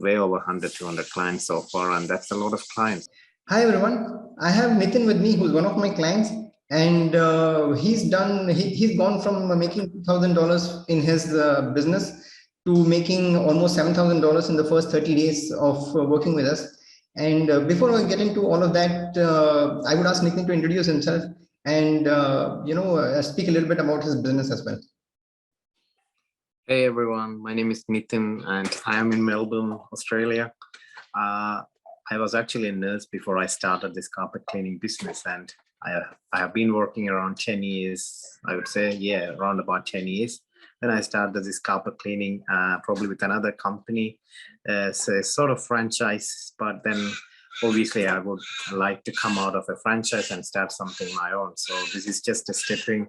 way over 100, 200 clients so far, and that's a lot of clients. Hi everyone, I have Nithin with me, who's one of my clients, and he's gone from making $2,000 in his business to making almost $7,000 in the first 30 days of working with us. And before I get into all of that, I would ask Nithin to introduce himself and speak a little bit about his business as well. Hey everyone, my name is Nithin and I am in Melbourne, Australia. I was actually a nurse before I started this carpet cleaning business, and I have been working around 10 years, I would say, yeah, around about 10 years. Then I started this carpet cleaning probably with another company. It's a sort of franchise, but then obviously I would like to come out of a franchise and start something my own. So this is just a stepping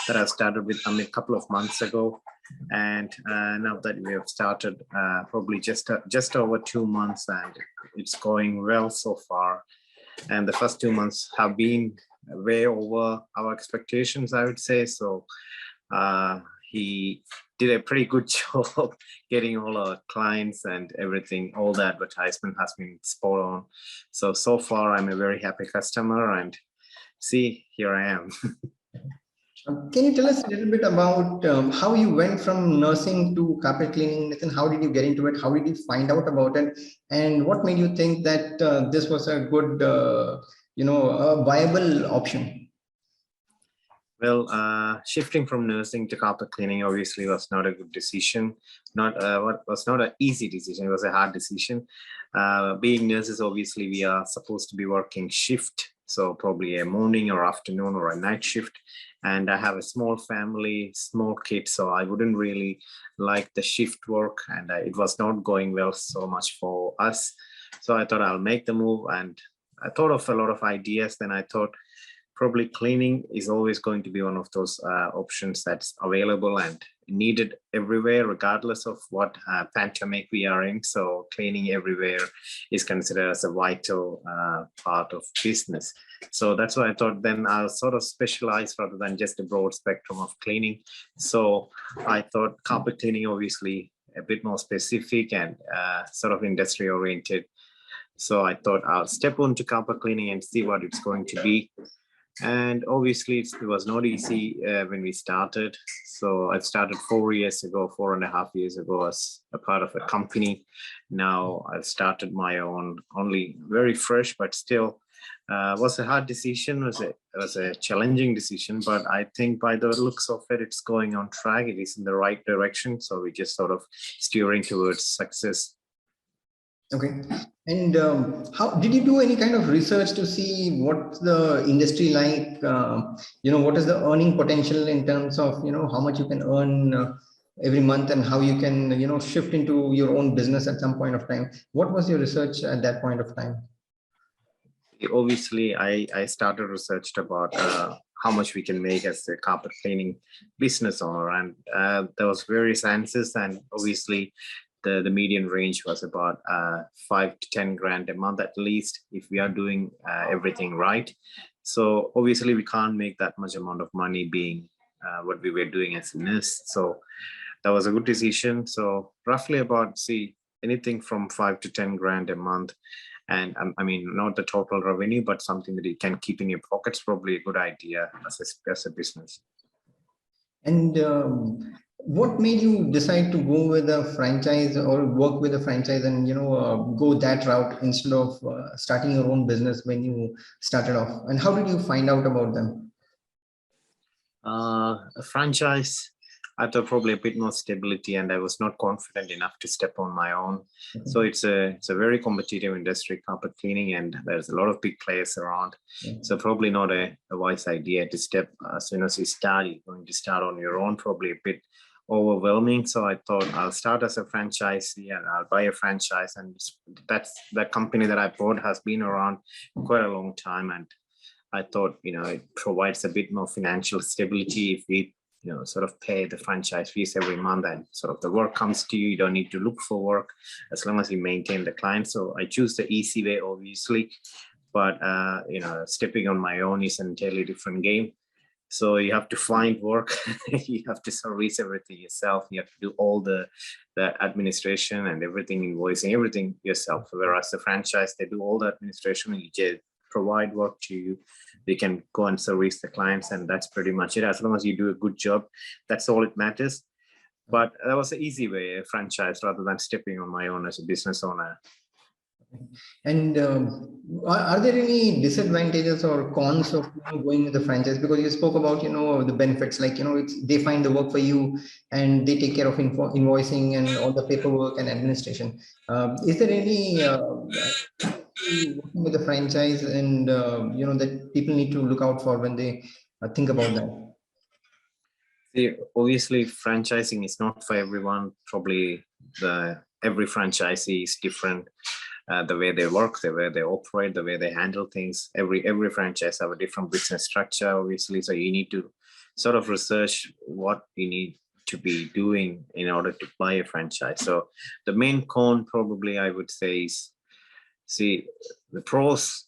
that I started with a couple of months ago. And now that we have started probably just over 2 months, and it's going well so far. And the first 2 months have been way over our expectations, I would say. So he did a pretty good job getting all our clients and everything. All the advertisement has been spot on. So far, I'm a very happy customer, and see, here I am. Can you tell us a little bit about how you went from nursing to carpet cleaning, Nithin? How did you get into it? How did you find out about it? And what made you think that this was a good, a viable option? Well, shifting from nursing to carpet cleaning obviously was not a good decision. Was not an easy decision. It was a hard decision. Being nurses, obviously, we are supposed to be working shift. So probably a morning or afternoon or a night shift. And I have a small family, small kids, so I wouldn't really like the shift work, and it was not going well so much for us. So I thought I'll make the move, and I thought of a lot of ideas. Then I thought probably cleaning is always going to be one of those options that's available and needed everywhere, regardless of what pandemic we are in. So cleaning everywhere is considered as a vital part of business. So that's why I thought then I'll sort of specialize rather than just a broad spectrum of cleaning. So I thought carpet cleaning, obviously a bit more specific and sort of industry oriented. So I thought I'll step onto carpet cleaning and see what it's going to be. And obviously it was not easy when we started. So I started 4.5 years ago as a part of a company. Now I've started my own, only very fresh, but still was a hard decision, was a challenging decision, but I think by the looks of it, it's going on track. It is in the right direction. So we're just sort of steering towards success. Okay. And how did you do any kind of research to see what's the industry like? What is the earning potential in terms of, how much you can earn every month and how you can, shift into your own business at some point of time? What was your research at that point of time? Obviously, I started researched about how much we can make as a carpet cleaning business owner, and there was various answers, and obviously the median range was about 5 to 10 grand a month at least if we are doing everything right. So obviously we can't make that much amount of money being what we were doing as a nurse. So that was a good decision. So roughly about, anything from 5 to 10 grand a month. And I mean, not the total revenue, but something that you can keep in your pockets, probably a good idea as a business. And what made you decide to go with a franchise or work with a franchise and go that route instead of starting your own business when you started off? And how did you find out about them? A franchise, I thought probably a bit more stability, and I was not confident enough to step on my own. Mm-hmm. So it's a very competitive industry, carpet cleaning, and there's a lot of big players around. Mm-hmm. So probably not a wise idea to step as soon as you start. You're going to start on your own, probably a bit overwhelming. So I thought I'll start as a franchisee and I'll buy a franchise, and that company that I bought has been around quite a long time, and I thought it provides a bit more financial stability if we sort of pay the franchise fees every month, and sort of the work comes to you. You don't need to look for work as long as you maintain the client. So I choose the easy way, obviously, but stepping on my own is an entirely different game. So you have to find work, you have to service everything yourself, you have to do all the administration and everything, invoicing, everything yourself. Whereas the franchise, they do all the administration and you just provide work to you. They can go and service the clients, and that's pretty much it. As long as you do a good job, that's all it matters. But that was an easy way, a franchise, rather than stepping on my own as a business owner. And are there any disadvantages or cons of going with the franchise? Because you spoke about the benefits, like they find the work for you and they take care of invoicing and all the paperwork and administration. Is there any working with the franchise and that people need to look out for when they think about that? See, obviously, franchising is not for everyone. Probably every franchisee is different. The way they work, the way they operate, the way they handle things. Every franchise have a different business structure, obviously. So you need to sort of research what you need to be doing in order to buy a franchise. So the main con, probably, I would say, is, see, the pros,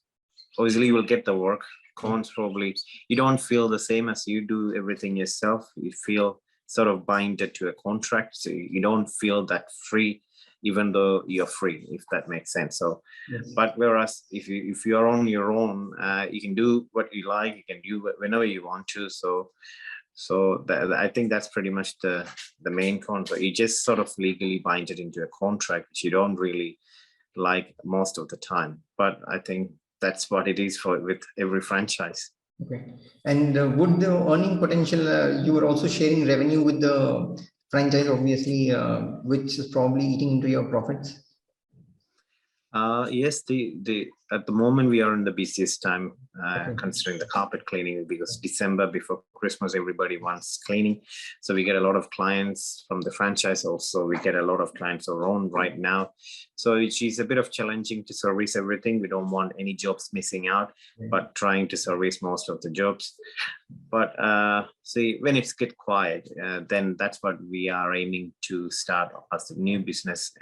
obviously you will get the work. Cons, probably you don't feel the same as you do everything yourself. You feel sort of binded to a contract, so you don't feel that free, even though you're free, if that makes sense. So Yes. but whereas if you are on your own, you can do what you like, you can do whenever you want to. So I think that's pretty much the main con. So you just sort of legally binded into a contract which you don't really like most of the time. But I think that's what it is with every franchise. Okay. And would the earning potential, you were also sharing revenue with the franchise, obviously, which is probably eating into your profits? Yes, at the moment we are in the busiest time, Okay. considering the carpet cleaning, because December before Christmas, everybody wants cleaning. So we get a lot of clients from the franchise. Also, we get a lot of clients around right now. So it is a bit of challenging to service everything. We don't want any jobs missing out, but trying to service most of the jobs. But see, when it's get quiet, then that's what we are aiming to start as a new business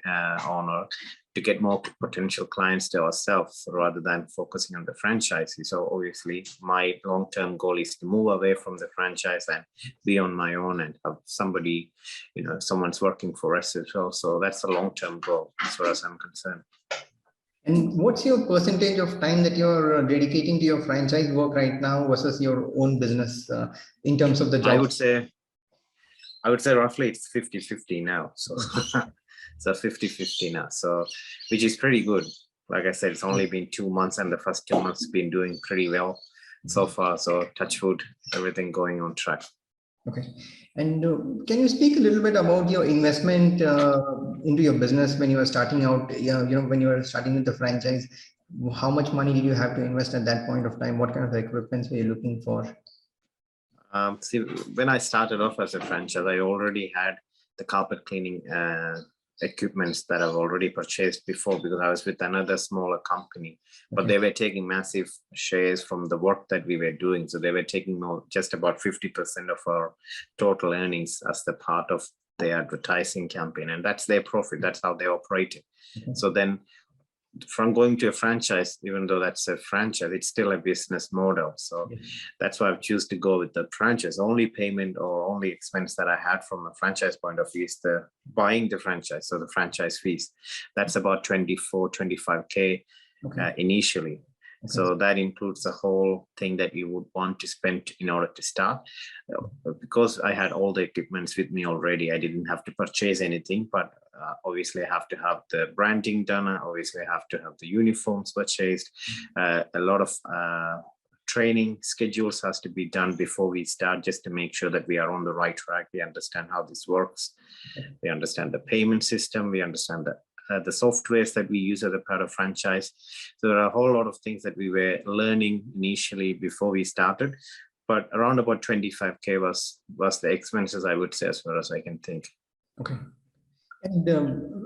owner, to get more potential clients to ourselves rather than focusing on the franchisee. So obviously my long-term goal is to move away from the franchise and be on my own and have somebody, someone's working for us as well. So that's a long-term goal as far as I'm concerned. And what's your percentage of time that you're dedicating to your franchise work right now versus your own business in terms of the job? I would say roughly it's 50-50 now. So so 50-50 now. So which is pretty good. Like I said, it's only been 2 months, and the first 2 months been doing pretty well so far. So touch wood, everything going on track. Okay. And can you speak a little bit about your investment into your business when you were starting out, when you were starting with the franchise? How much money did you have to invest at that point of time? What kind of equipment were you looking for? See, when I started off as a franchise, I already had the carpet cleaning equipments that I've already purchased before, because I was with another smaller company, but they were taking massive shares from the work that we were doing. So they were taking just about 50% of our total earnings as the part of the advertising campaign, and that's their profit. That's how they operated. So then from going to a franchise, even though that's a franchise, it's still a business model. So that's why I've choose to go with the franchise. Only payment or only expense that I had from a franchise point of view is the buying the franchise. So the franchise fees, that's about 25K initially. So that includes the whole thing that you would want to spend in order to start. Because I had all the equipments with me already, I didn't have to purchase anything, but obviously I have to have the branding done. Obviously I have to have the uniforms purchased. A lot of training schedules has to be done before we start, just to make sure that we are on the right track. We understand how this works. We understand the payment system. We understand the softwares that we use as a part of franchise. So there are a whole lot of things that we were learning initially before we started, but around about 25K was the expenses, I would say, as far as I can think. Okay. And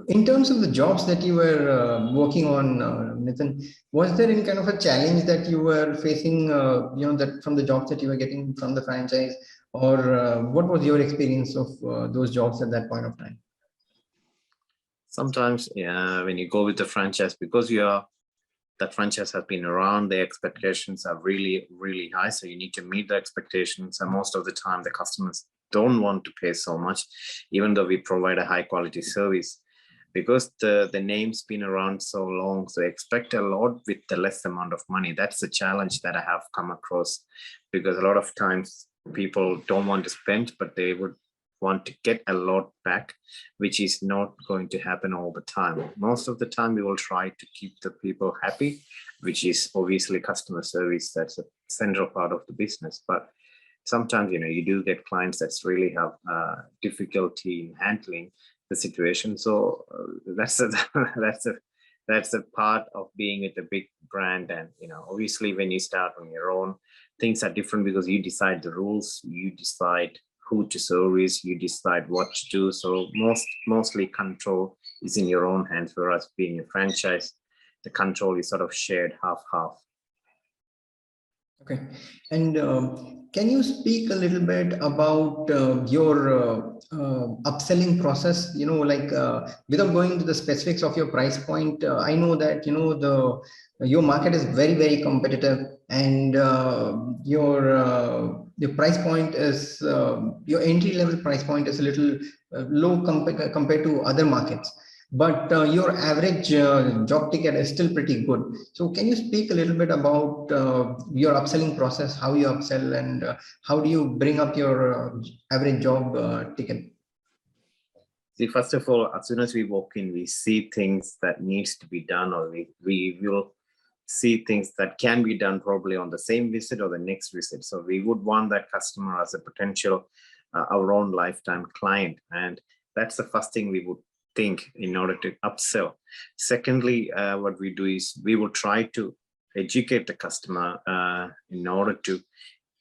in terms of the jobs that you were working on, Nithin, was there any kind of a challenge that you were facing, that from the jobs that you were getting from the franchise, or what was your experience of those jobs at that point of time? Sometimes, when you go with the franchise, because you are that franchise has been around, the expectations are really, really high. So you need to meet the expectations. And most of the time, the customers don't want to pay so much, even though we provide a high quality service, because the name's been around so long. So expect a lot with the less amount of money. That's the challenge that I have come across, because a lot of times people don't want to spend, but they would want to get a lot back, which is not going to happen all the time. Most of the time, we will try to keep the people happy, which is obviously customer service. That's a central part of the business. But sometimes, you do get clients that really have difficulty in handling the situation. So that's a, that's a part of being with a big brand. And obviously, when you start on your own, things are different because you decide the rules, you decide who to service, you decide what to do. So mostly control is in your own hands. Whereas being a franchise, the control is sort of shared half-half. Okay. And can you speak a little bit about your upselling process? Without going into the specifics of your price point, I know that your market is very, very competitive, and your price point is your entry level price point is a little low compared to other markets. But your average job ticket is still pretty good. So can you speak a little bit about your upselling process, how you upsell, and how do you bring up your average job ticket? See, first of all, as soon as we walk in, we see things that needs to be done, or we will see things that can be done probably on the same visit or the next visit. So we would want that customer as a potential our own lifetime client. And that's the first thing we would think in order to upsell. Secondly, what we do is we will try to educate the customer in order to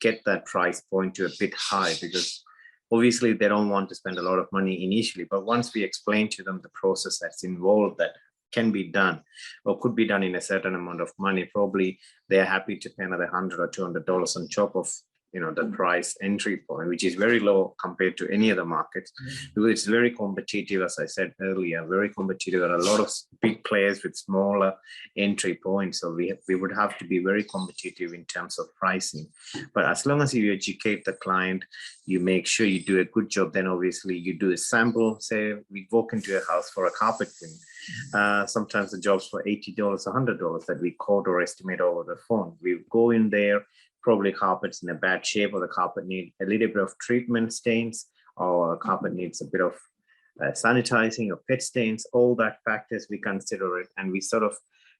get that price point to a bit high, because obviously they don't want to spend a lot of money initially, but once we explain to them the process that's involved that can be done or could be done in a certain amount of money, probably they're happy to pay another $100 or $200 on top of the price entry point, which is very low compared to any other markets, because it's very competitive. As I said earlier, very competitive. There are a lot of big players with smaller entry points, so we would have to be very competitive in terms of pricing. But as long as you educate the client, you make sure you do a good job, then obviously you do a sample. Say we walk into a house for a carpet clean. Sometimes the job's for $80, $100 that we quote or estimate over the phone. We go in there, probably carpet's in a bad shape, or the carpet needs a little bit of treatment stains, or carpet needs a bit of sanitizing or pet stains. All that factors we consider it, and we sort of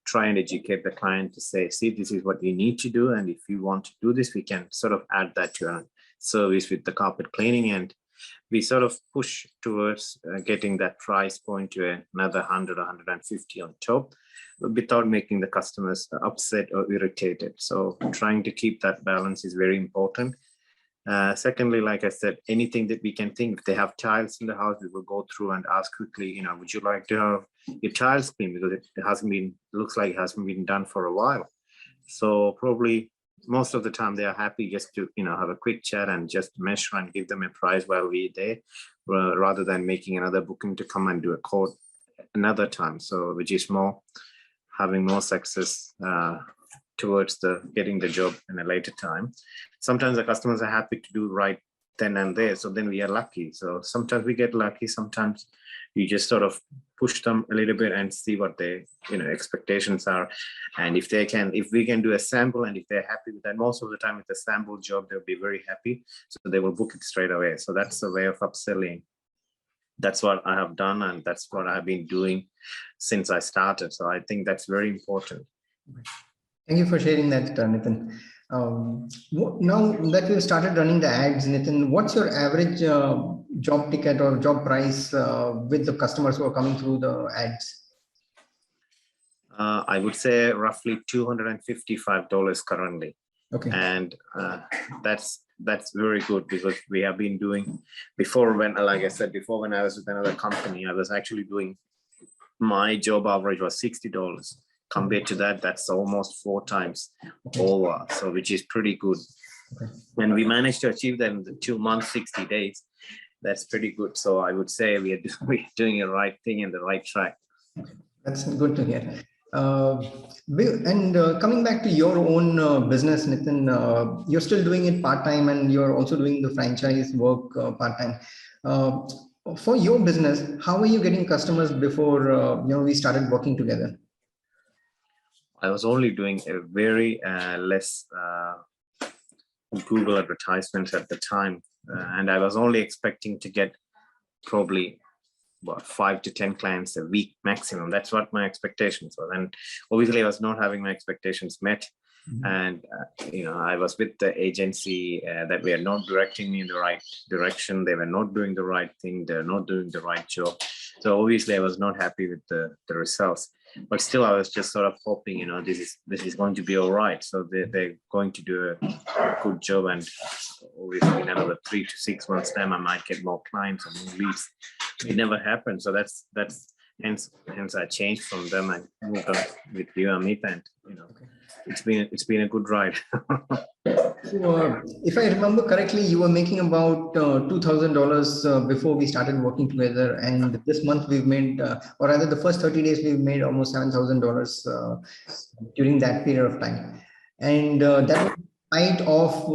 try and educate the client to say, see, this is what you need to do, and if you want to do this, we can sort of add that to our service with the carpet cleaning, and we sort of push towards getting that price point to another 100 or 150 on top, without making the customers upset or irritated. So trying to keep that balance is very important. Secondly, like I said, anything that we can think, if they have tiles in the house, we will go through and ask quickly, would you like to have your tiles cleaned, because it hasn't been, looks like it hasn't been done for a while. So probably most of the time they are happy just to have a quick chat and just measure and give them a price while we're there, rather than making another booking to come and do a quote another time. So which is having more success towards getting the job in a later time. Sometimes the customers are happy to do right then and there, so then we are lucky. So sometimes we get lucky, sometimes you just sort of push them a little bit and see what their expectations are, and if we can do a sample, and if they're happy with that, most of the time with the sample job they'll be very happy, so they will book it straight away. So that's the way of upselling. That's what I have done, and that's what I have been doing since I started. So I think that's very important. Thank you for sharing that, Nithin. Now that we've started running the ads, Nithin, what's your average job ticket or job price with the customers who are coming through the ads? I would say roughly $255 currently. Okay. And that's very good, because we have been doing before, when I was with another company, I was actually doing, my job average was $60. Compared to that, that's almost 4 times over, so which is pretty good. Okay. And we managed to achieve that in the 2 months, 60 days. That's pretty good. So I would say we're doing the right thing in the right track. That's good to hear. Coming back to your own business, Nithin, you're still doing it part-time and you're also doing the franchise work part-time. Uh, for your business, how are you getting customers before we started working together? I was only doing a very less Google advertisements at the time, and I was only expecting to get probably about 5 to 10 clients a week maximum. That's what my expectations were, and obviously I was not having my expectations met. And I was with the agency that were not directing me in the right direction. They were not doing the right thing. They're not doing the right job. So obviously I was not happy with the results, but still I was just sort of hoping, this is going to be all right. So they're going to do a good job, and obviously in another 3 to 6 months time I might get more clients and more leads. It never happened. So that's hence I changed from them and moved on with you, Amit, and it's been a good ride. So, if I remember correctly, you were making about $2,000 before we started working together, and this month we've made, or rather, the first 30 days we've made almost $7,000 during that period of time, and that was in spite of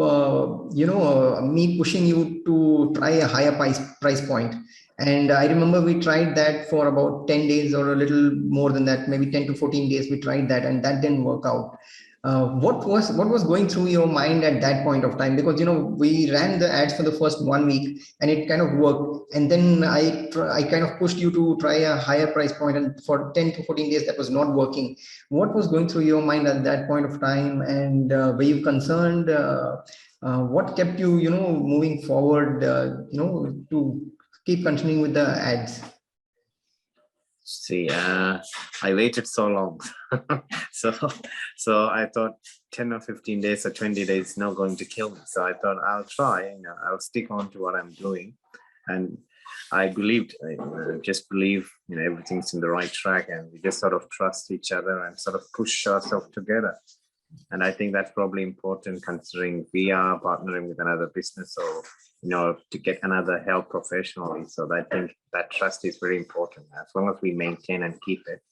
me pushing you to try a higher price point. And I remember we tried that for about 10 days or a little more than that, maybe 10 to 14 days. We tried that, and that didn't work out. What was going through your mind at that point of time? Because we ran the ads for the first 1 week and it kind of worked, and then I kind of pushed you to try a higher price point, and for 10 to 14 days that was not working. What was going through your mind at that point of time, and were you concerned? What kept you moving forward to keep continuing with the ads? See, I waited so long. so I thought 10 or 15 days or 20 days is not going to kill me. So I thought I'll try, I'll stick on to what I'm doing. And I believed, just believe, everything's in the right track, and we just sort of trust each other and sort of push ourselves together. And I think that's probably important, considering we are partnering with another business, or to get another help professionally. So I think that trust is very important. As long as we maintain and keep it,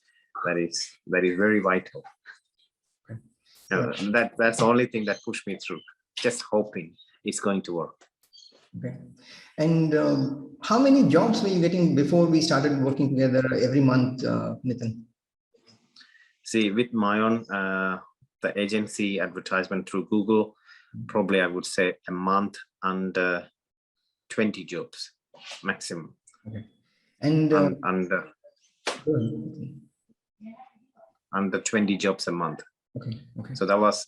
that is very vital. Okay. That's the only thing that pushed me through, just hoping it's going to work. Okay. And how many jobs were you getting before we started working together every month, Nithin? See, with my own the agency advertisement through Google, probably I would say a month under 20 jobs maximum. Okay. And under 20 jobs a month. Okay. So that was,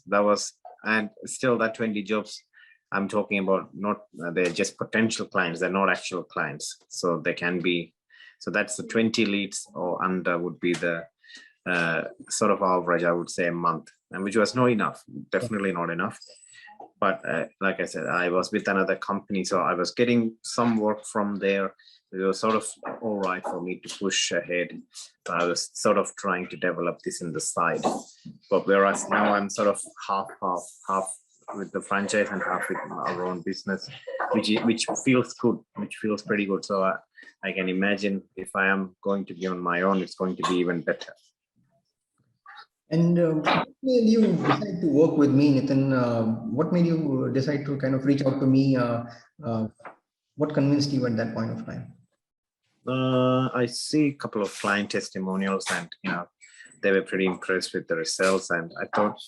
and still that 20 jobs I'm talking about, not they're just potential clients, they're not actual clients. So they can be, so that's the 20 leads or under would be the sort of average, I would say, a month, and which was not enough, definitely not enough. But like I said, I was with another company, so I was getting some work from there. It was sort of all right for me to push ahead. So I was sort of trying to develop this in the side. But whereas now I'm sort of half with the franchise and half with our own business, which feels good, which feels pretty good. So I can imagine if I am going to be on my own, it's going to be even better. And what made you decide to work with me, Nithin? What made you decide to kind of reach out to me? What convinced you at that point of time? I see a couple of client testimonials, and they were pretty impressed with the results. And I thought,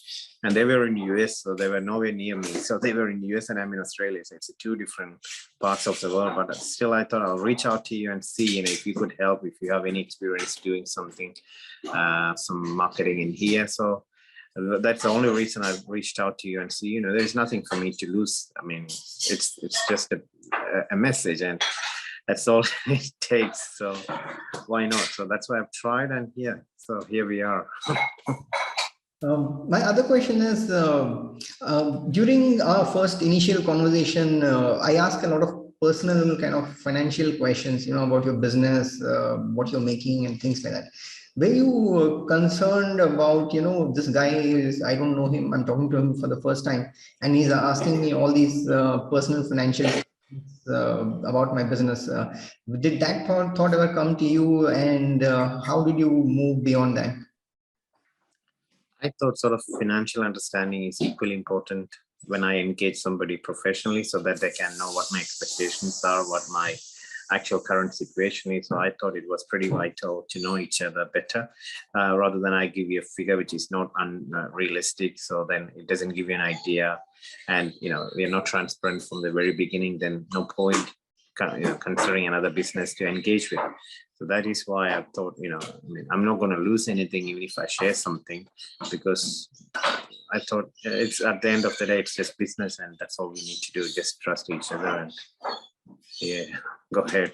and they were in the US, so they were nowhere near me. So they were in the US and I'm in Australia. So it's two different parts of the world. But still, I thought I'll reach out to you and see, if you could help, if you have any experience doing something, some marketing in here. So that's the only reason I've reached out to you and see, there's nothing for me to lose. I mean, it's just a message, and that's all it takes. So why not? So that's why I've tried, and here we are. My other question is, during our first initial conversation, I asked a lot of personal kind of financial questions, about your business, what you're making and things like that. Were you concerned about, this guy I don't know him, I'm talking to him for the first time, and he's asking me all these personal financial about my business. Did that thought ever come to you, and how did you move beyond that? I thought sort of financial understanding is equally important when I engage somebody professionally so that they can know what my expectations are, what my actual current situation is. So I thought it was pretty vital to know each other better rather than I give you a figure which is not unrealistic. So then it doesn't give you an idea. And, we are not transparent from the very beginning, then no point considering another business to engage with. So that is why I thought, I'm not going to lose anything even if I share something, because I thought it's at the end of the day, it's just business and that's all we need to do. Just trust each other and yeah, go ahead.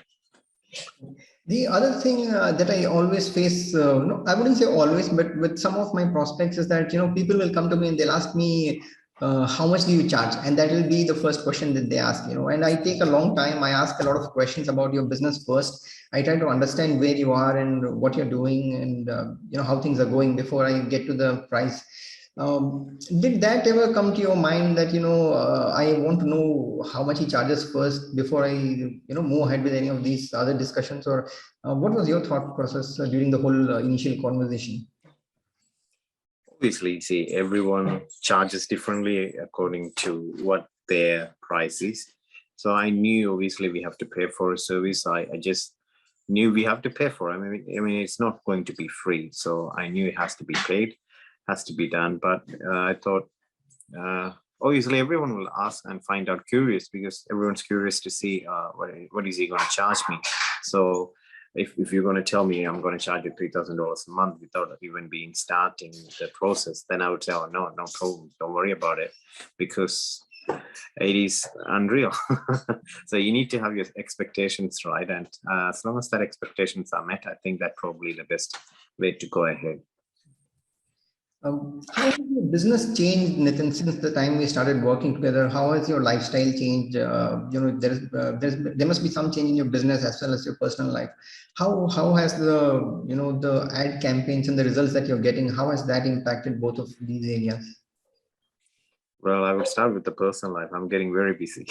The other thing that I always face, no, I wouldn't say always, but with some of my prospects is that, people will come to me and they'll ask me, how much do you charge? And that will be the first question that they ask, and I take a long time. I ask a lot of questions about your business first. I try to understand where you are and what you're doing and, how things are going before I get to the price. Did that ever come to your mind that, I want to know how much he charges first before I, move ahead with any of these other discussions? Or what was your thought process during the whole initial conversation? Obviously, see, everyone charges differently according to what their price is. So I knew obviously we have to pay for a service. I just knew we have to pay for it. I mean, it's not going to be free. So I knew it has to be paid, has to be done. But I thought, obviously everyone will ask and find out curious because everyone's curious to see what is he going to charge me. So if you're going to tell me I'm going to charge you $3,000 a month without even being starting the process, then I would say, oh, no problem. Don't worry about it, because it is unreal. So you need to have your expectations right. And as long as that expectations are met, I think that's probably the best way to go ahead. How has your business changed, Nithin, since the time we started working together? How has your lifestyle changed? There must be some change in your business as well as your personal life. How has the ad campaigns and the results that you're getting, how has that impacted both of these areas? Well, I would start with the personal life. I'm getting very busy.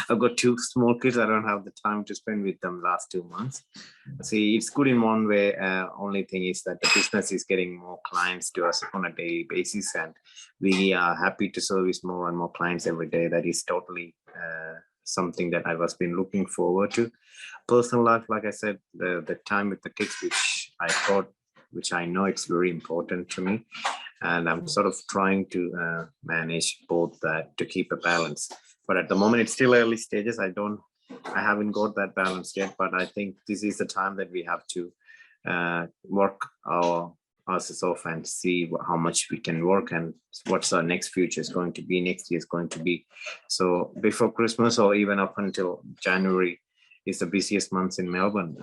I've got 2 small kids. I don't have the time to spend with them last 2 months. See, it's good in one way. Only thing is that the business is getting more clients to us on a daily basis, and we are happy to service more and more clients every day. That is totally something that I was been looking forward to. Personal life, like I said, the time with the kids, which I know it's very important to me. And I'm sort of trying to manage both that to keep a balance. But at the moment, it's still early stages. I haven't got that balance yet, but I think this is the time that we have to work our asses off and see how much we can work and what's our next future is going to be, next year is going to be. So before Christmas or even up until January is the busiest months in Melbourne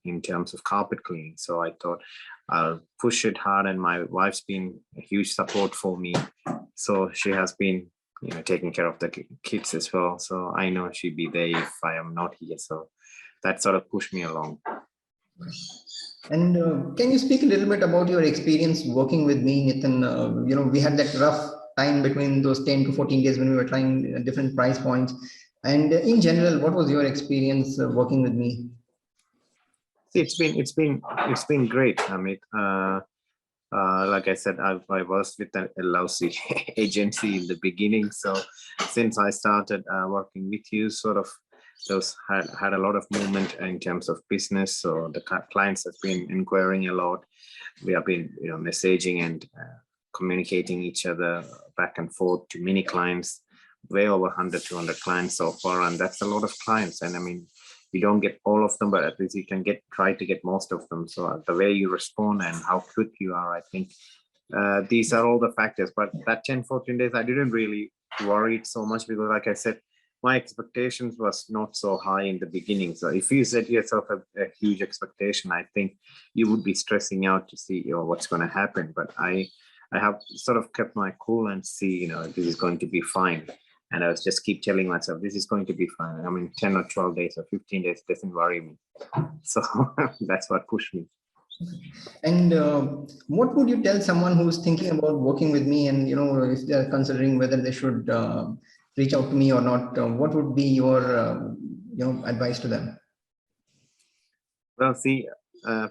in terms of carpet cleaning. So I thought I'll push it hard, and my wife's been a huge support for me. So she has been, taking care of the kids as well. So I know she'll be there if I am not here. So that sort of pushed me along. And can you speak a little bit about your experience working with me, Nithin? We had that rough time between those 10 to 14 days when we were trying different price points. And in general, what was your experience working with me? See, it's been great, Amit. Like I said, I was with a lousy agency in the beginning. So since I started working with you, sort of those had a lot of movement in terms of business. So the clients have been inquiring a lot. We have been, messaging and communicating each other back and forth to many clients, way over 100, 200 clients so far. And that's a lot of clients. And I mean, you don't get all of them, but at least you can try to get most of them. So the way you respond and how quick you are, I think these are all the factors. But that 10, 14 days, I didn't really worry so much because, like I said, my expectations was not so high in the beginning. So if you set yourself a huge expectation, I think you would be stressing out to see what's going to happen. But I have sort of kept my cool and see, this is going to be fine. And I was just keep telling myself, this is going to be fine. I mean, 10 or 12 days or 15 days doesn't worry me. So that's what pushed me. And what would you tell someone who's thinking about working with me and, if they're considering whether they should reach out to me or not, what would be your, advice to them? Well, see,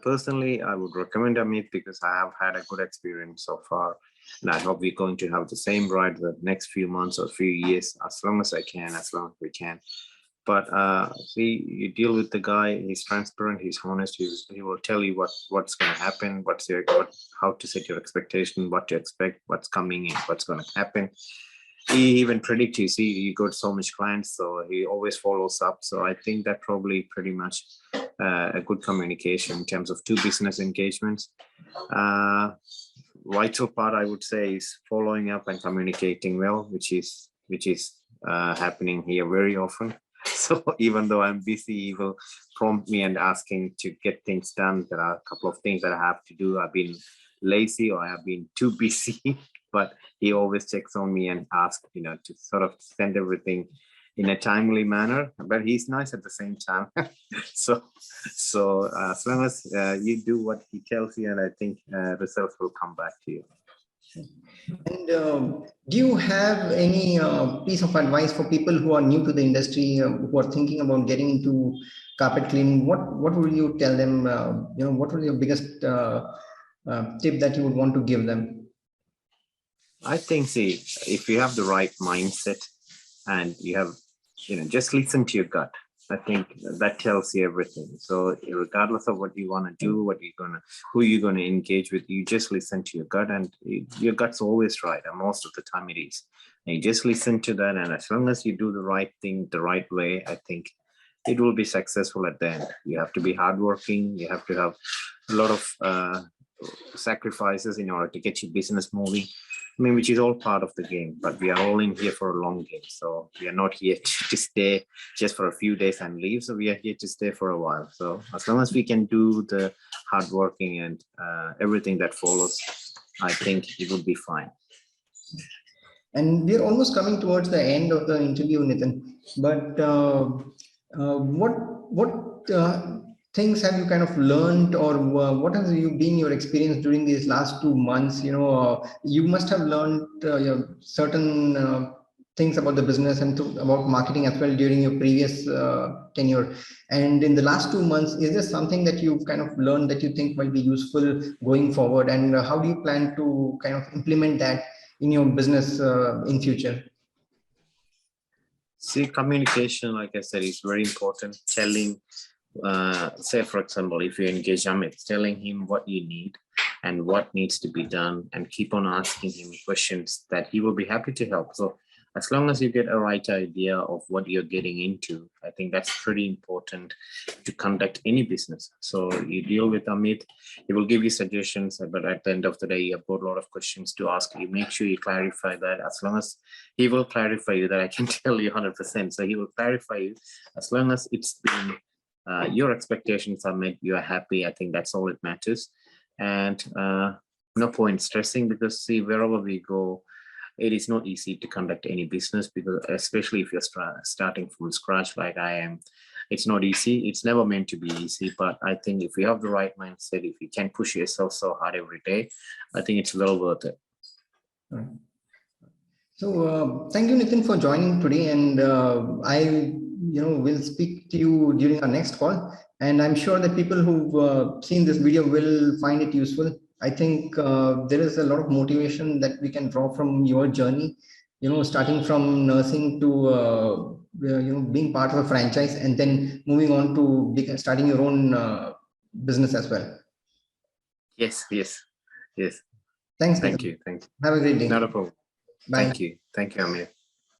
Personally, I would recommend Amit because I have had a good experience so far. And I hope we're going to have the same ride the next few months or few years, as long as I can, as long as we can. But see, you deal with the guy. He's transparent. He's honest. He will tell you what's going to happen. How to set your expectation, what to expect, what's coming, and what's going to happen. He even predicts. You see, he got so much clients, so he always follows up. So I think that probably pretty much a good communication in terms of two business engagements. Vital part I would say is following up and communicating well, which is happening here very often. So even though I'm busy, he will prompt me and asking to get things done. There are a couple of things that I have to do. I've been lazy or I have been too busy, but he always checks on me and asks, to sort of send everything in a timely manner. But he's nice at the same time. so as long as you do what he tells you, and I think results will come back to you. And do you have any piece of advice for people who are new to the industry, who are thinking about getting into carpet cleaning? What would you tell them? What would your biggest tip that you would want to give them? I think, see, if you have the right mindset and you have, just listen to your gut. I think that tells you everything. So regardless of what you want to do, who you're gonna engage with, you just listen to your gut, and your gut's always right. And most of the time it is. And you just listen to that, and as long as you do the right thing the right way, I think it will be successful at the end. You have to be hardworking. You have to have a lot of sacrifices in order to get your business moving. I mean, which is all part of the game, but we are all in here for a long game. So we are not here to stay just for a few days and leave. So we are here to stay for a while. So as long as we can do the hard working and everything that follows, I think it will be fine. And we're almost coming towards the end of the interview, Nithin. But what things have you kind of learned, or what has been your experience during these last 2 months? You must have learned certain things about the business and about marketing as well during your previous tenure. And in the last 2 months, is there something that you've kind of learned that you think will be useful going forward? And how do you plan to kind of implement that in your business in future? See, communication, like I said, is very important. Telling, say, for example, if you engage Amit, telling him what you need and what needs to be done, and keep on asking him questions that he will be happy to help. So as long as you get a right idea of what you're getting into, I think that's pretty important to conduct any business. So you deal with Amit, he will give you suggestions, but at the end of the day, you have got a lot of questions to ask. You make sure you clarify that. As long as he will clarify you, that I can tell you 100%. So he will clarify you. As long as it's been your expectations are met, you are happy. I think that's all it matters. And no point stressing, because see, wherever we go, it is not easy to conduct any business, because especially if you're starting from scratch like I am, it's not easy. It's never meant to be easy. But I think if you have the right mindset, if you can push yourself so hard every day, I think it's well worth it. Right. So thank you, Nithin, for joining today. And I will speak to you during our next call. And I'm sure that people who've seen this video will find it useful. I think there is a lot of motivation that we can draw from your journey, starting from nursing to, being part of a franchise, and then moving on to starting your own business as well. Yes. Thanks. Thank Nithin. you. Have a great day. Not a problem. Bye. Thank you, Amir.